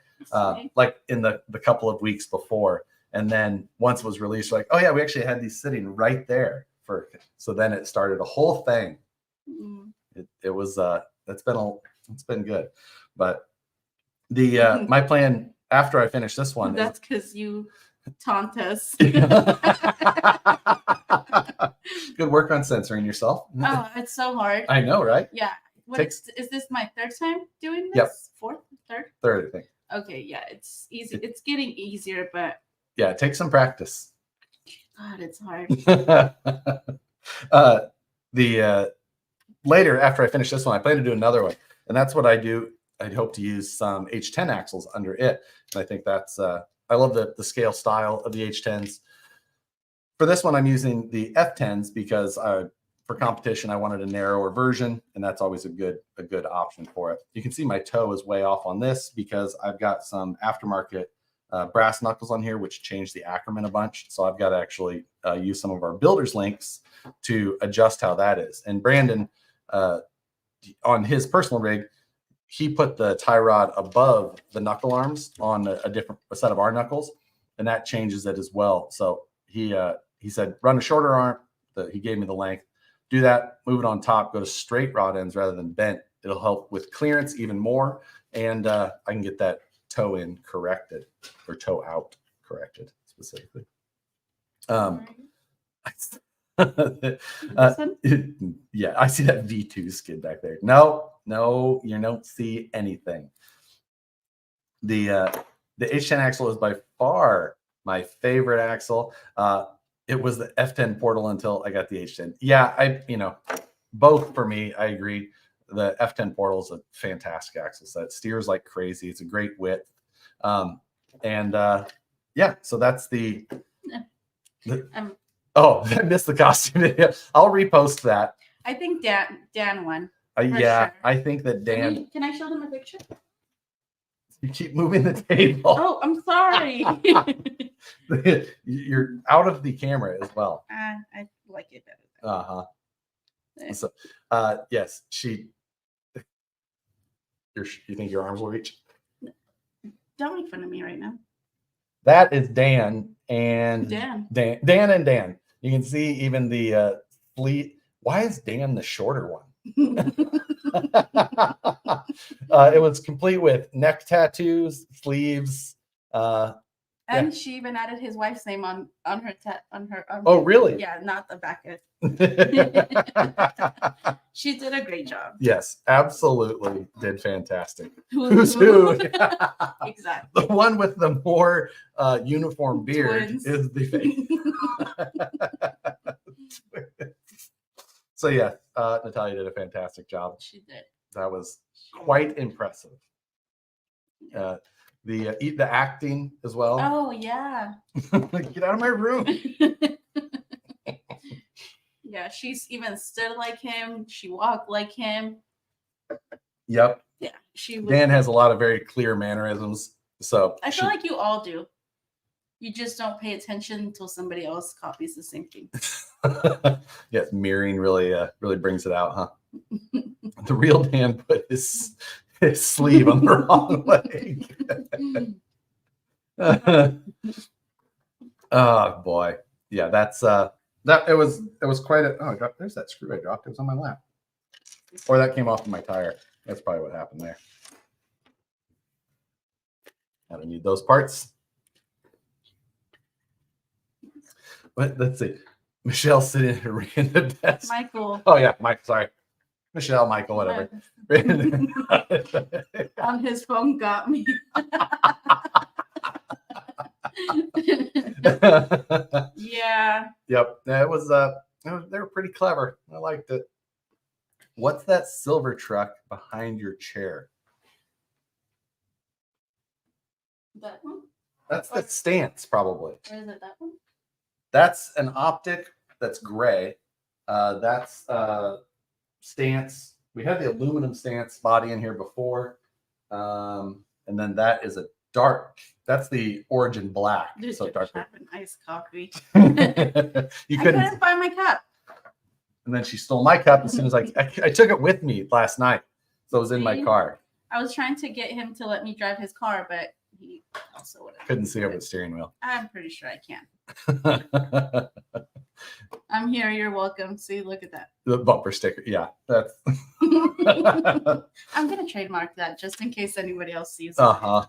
like in the couple of weeks before. And then once it was released, like, oh yeah, we actually had these sitting right there so then it started a whole thing. It was it's been good. But the my plan after I finish this one, that's because you taunt us. Good work on censoring yourself. Oh, it's so hard. I know, right? Yeah. Is this my third time doing this? Yep. Fourth, third? Third, I think. Okay, yeah, it's easy. It's getting easier, but yeah, take some practice. God, it's hard. Later after I finish this one, I plan to do another one, and that's what I do. I'd hope to use some H10 axles under it, and I think that's I love the scale style of the H10s. For this one, I'm using the F10s because for competition, I wanted a narrower version, and that's always a good option for it. You can see my toe is way off on this because I've got some aftermarket brass knuckles on here, which changed the Ackerman a bunch. So I've got to actually use some of our builder's links to adjust how that is. And Brandon, on his personal rig, he put the tie rod above the knuckle arms on a set of our knuckles, and that changes it as well. So he said, run a shorter arm. He gave me the length. Do that, move it on top, go to straight rod ends rather than bent. It'll help with clearance even more, and I can get that toe in corrected, or toe out corrected specifically. Yeah, I see that V2 skid back there. No, you don't see anything. The H10 axle is by far my favorite axle. It was the F10 Portal until I got the H10. Yeah, both for me, I agree. The F10 Portal is a fantastic axle set. Steers like crazy. It's a great width. Yeah, so that's the oh, I missed the costume video. I'll repost that. I think Dan won. Yeah, sure. I think that Dan. Can I show them a picture? You keep moving the table. Oh, I'm sorry. You're out of the camera as well. I like it better. So, yes, you think your arms will reach? Don't make fun of me right now. That is Dan and Dan. Dan and Dan. You can see even the fleet. Why is Dan the shorter one? It was complete with neck tattoos, sleeves. And she even added his wife's name on her arm. Oh, really? Yeah, not the back end. She did a great job. Yes, absolutely did fantastic. Who's who? Exactly. The one with the more uniform beard Twins. is the fake. So yeah, Natalia did a fantastic job. She did. That was quite impressive. The acting as well. Oh yeah. Get out of my room. Yeah, she's even stood like him. She walked like him. Yep. Yeah, she was. Dan has a lot of very clear mannerisms. So I feel like you all do. You just don't pay attention until somebody else copies the same thing. yes, mirroring really brings it out, huh? The real Dan put his sleeve on the wrong leg. Oh boy, yeah, that's it was quite a. Oh, there's that screw I dropped. It was on my lap, or that came off of my tire. That's probably what happened there. I don't need those parts. But let's see. Michelle sitting at a random desk. Michael. Oh yeah, Mike. Sorry, Michelle, Michael, whatever. On his phone got me. Yeah. Yep. It was they were pretty clever. I liked it. What's that silver truck behind your chair? That one? That's the stance, probably. Or is it that one? That's an optic that's gray. That's stance. We had the aluminum stance body in here before. And then that is a dark. That's the origin black. Dude, So dark. have an iced coffee. You I couldn't. couldn't find my cup. And then she stole my cup as soon as I took it with me last night. So it was in my See? car. I was trying to get him to let me drive his car, but he also wouldn't. Couldn't see over the steering wheel. I'm pretty sure I can. I'm here. You're welcome. See, look at that. The bumper sticker. Yeah, that's. I'm gonna trademark that just in case anybody else sees it. Uh-huh.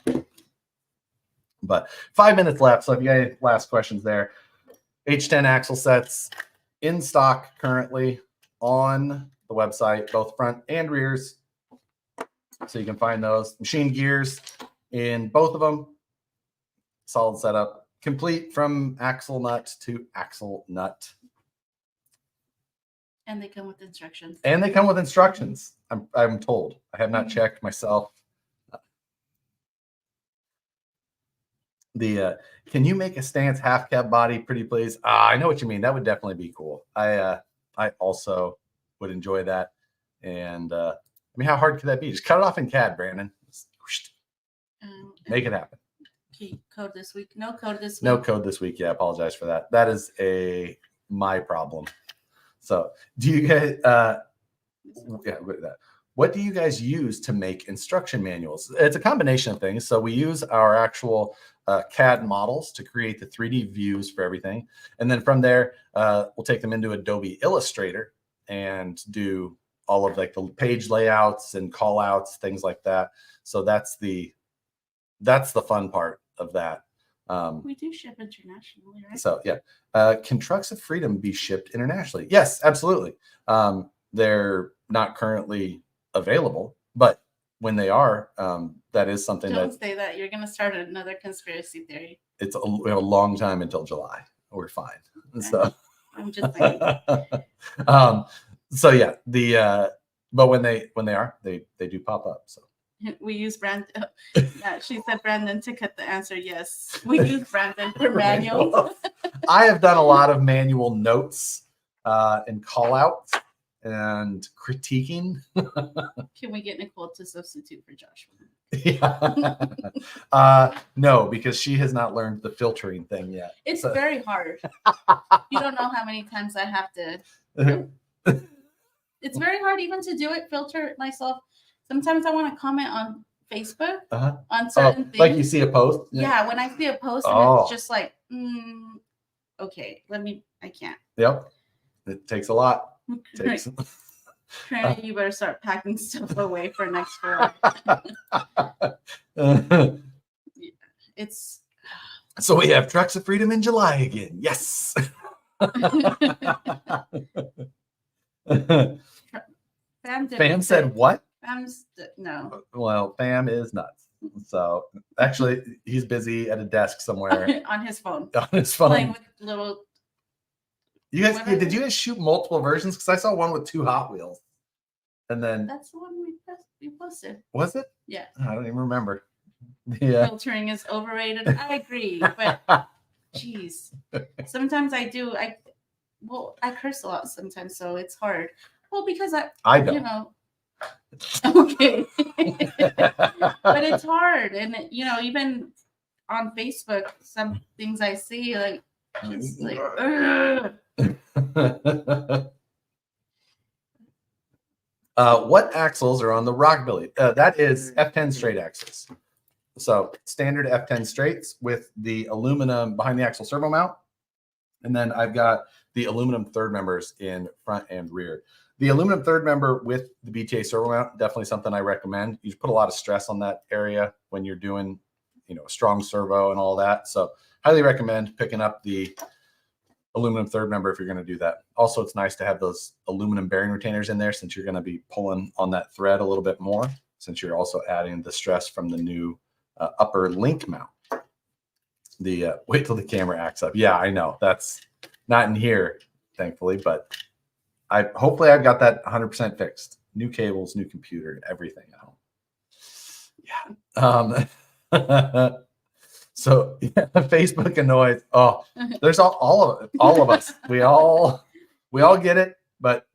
But 5 minutes left. So if you got any last questions there, H10 axle sets in stock currently on the website, both front and rears. So you can find those machine gears in both of them. Solid setup, complete from axle nut to axle nut. And they come with instructions. And they come with instructions. I'm told. I have not checked myself. Can you make a stance half cab body pretty please? I know what you mean. That would definitely be cool. I also would enjoy that. And I mean, how hard could that be? Just cut it off in CAD, Brandon. Make it happen. Okay, code this week. No code this week. No code this week. Yeah, I apologize for that. That is my problem. So do you guys what do you guys use to make instruction manuals? It's a combination of things. So we use our actual CAD models to create the 3D views for everything. And then from there, we'll take them into Adobe Illustrator and do all of like the page layouts and call outs, things like that. So that's the that's the fun part of that. We do ship internationally, right? So yeah, can Trucks of Freedom be shipped internationally? Yes, absolutely. They're not currently available, but when they are, that is something Don't that say that. You're gonna start another conspiracy theory. we have a long time until July. We're fine. So I'm just saying. so yeah, but when they are, they do pop up. So We use Brandon. Yeah, she said Brandon to cut the answer. Yes, we use Brandon for manuals. I have done a lot of manual notes and call outs and critiquing. Can we get Nicole to substitute for Joshua? Yeah. No, because she has not learned the filtering thing yet. It's So- very hard. You don't know how many times I have to. It's very hard even to do it, filter it myself. Sometimes I want to comment on Facebook on certain things. Like you see a post? Yeah, when I see a post and Oh. it's just like, okay, I can't. Yep. It takes a lot. Right. Trina, you better start packing stuff away for next fall. It's So we have Trucks of Freedom in July again. Yes. Fam said what? No. Well, Fam is nuts. So actually, he's busy at a desk somewhere On his phone. on his Playing phone. with little. You guys, whatever. did you guys shoot multiple versions? Because I saw one with 2 Hot Wheels, and then That's the one we posted. was it? Yeah. I don't even remember. Yeah. Filtering is overrated. I agree, but geez, sometimes I do. I curse a lot sometimes, so it's hard. Well, because I don't. you know. Okay. But it's hard, and even on Facebook, some things I see like it's like. Ugh. What axles are on the Rockabilly? That is F10 straight axles. So standard F10 straights with the aluminum behind the axle servo mount. And then I've got the aluminum third members in front and rear. The aluminum third member with the BTA servo mount, definitely something I recommend. You put a lot of stress on that area when you're doing, a strong servo and all that. So highly recommend picking up the aluminum third member if you're going to do that. Also, it's nice to have those aluminum bearing retainers in there since you're going to be pulling on that thread a little bit more, since you're also adding the stress from the new upper link mount. The wait till the camera acts up. Yeah, I know that's not in here, thankfully, but hopefully I've got that 100% fixed. New cables, new computer, everything at home. Yeah. So yeah, Facebook annoys. Oh, there's all of us. We all get it, but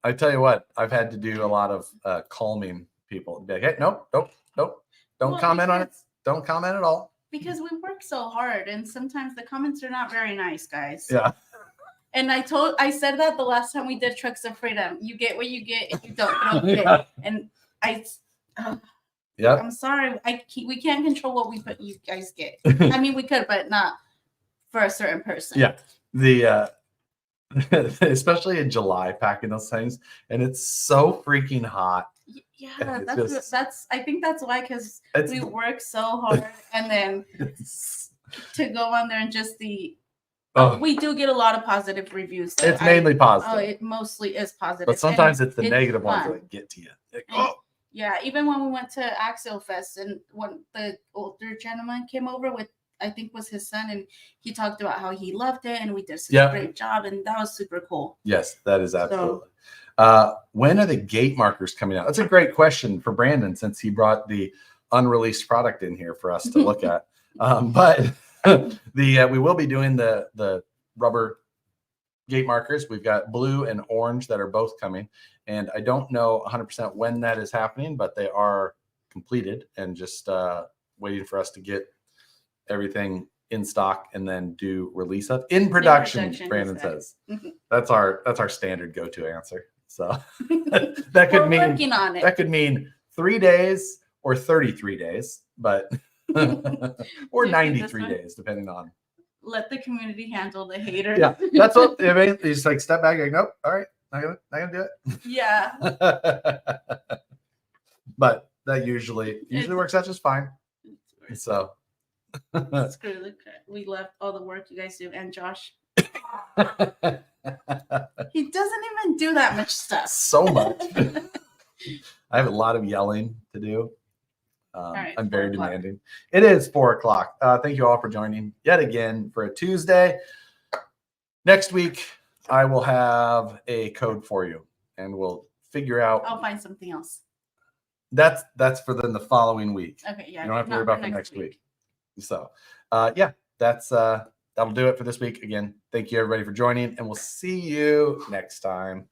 I tell you what, I've had to do a lot of calming people. Be like, hey, nope, don't Well, comment on it. because- Don't comment at all. Because we work so hard, and sometimes the comments are not very nice, guys. Yeah. And I said that the last time we did Trucks of Freedom. You get what you get. If you don't get. Yeah. And Yep. I'm sorry. We can't control what you guys get. I mean, we could, but not for a certain person. Yeah. The especially in July, packing those things, and it's so freaking hot. Yeah, It's I think that's why, because It's we work so hard, and then to go on there and just we do get a lot of positive reviews. So it's mainly positive. Oh, it mostly is positive. But sometimes and it's the negative ones fun. that get to you. Like, And- Yeah, even when we went to Axel Fest, and when the older gentleman came over with, I think was his son, and he talked about how he loved it, and we did such a great job, and that was super cool. Yes, that is absolutely. When are the gate markers coming out? That's a great question for Brandon, since he brought the unreleased product in here for us to look at. But we will be doing the rubber gate markers. We've got blue and orange that are both coming, and I don't know 100% when that is happening, but they are completed and just waiting for us to get everything in stock and then do release of in production. Brandon says that's our standard go-to answer. So that could We're working on it. that could mean 3 days or 33 days, but or You see 93 this one? days, depending on. Let the community handle the haters. Yeah, that's what I mean. You just like step back and go, nope, all right, not gonna do Yeah. it. But that usually works out just fine. So Screw the crap. We left all the work you guys do, and Josh. He doesn't even do that much stuff. so much. I have a lot of yelling to do. right, I'm very 4 o'clock. demanding. It is 4 o'clock. Thank you all for joining yet again for a Tuesday. Next week, I will have a code for you, and we'll figure out. I'll find something else. That's for then the following week. Okay, yeah. You don't have to not worry about for for next week. So, yeah, that'll do it for this week. Again, thank you everybody for joining, and we'll see you next time.